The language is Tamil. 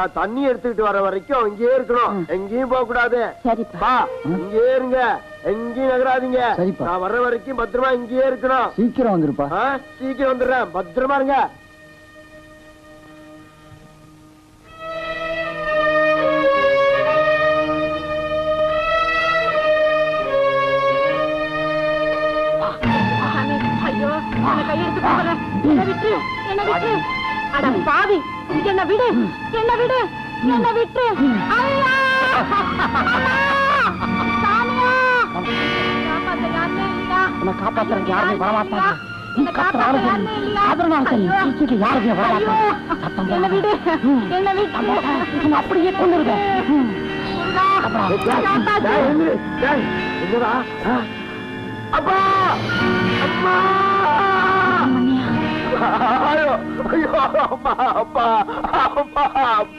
தண்ணி எடுத்துக்கிட்டு வர வரைக்கும் இங்கே இருக்கணும், எங்கேயும் போக கூடாது. சரிப்பா. இங்கே இருங்க, எங்கேயும் நகராதீங்க. நான் வர்ற வரைக்கும் பத்திரமா இங்கேயே இருக்கணும். சீக்கிரம் வந்துருப்பா. சீக்கிரம் வந்துடுறேன், பத்திரமா இருங்க. ஐயோ, கையெடுத்து போறேன். என்ன விட்டு, என்ன விட்டு. அட பாவி, என்ன விடு, என்ன விடு, என்ன விட்டு. ஐயா, சாமியா, காப்பாத்த யாருமே இல்லையா? உன்னை காப்பாத்துறதுக்கு யாருமே வரமாட்டாங்க. என்ன காப்பாத்த யாருமே இல்லையா? யாருமே வரமாட்டாங்க. என்ன விடு, என்ன விட்டு. அப்படியே கொண்டுருவேன். என்னடா? அப்பா, அம்மா, ஐயோ, ஐயோ, அம்மா, அப்பா, அப்பா.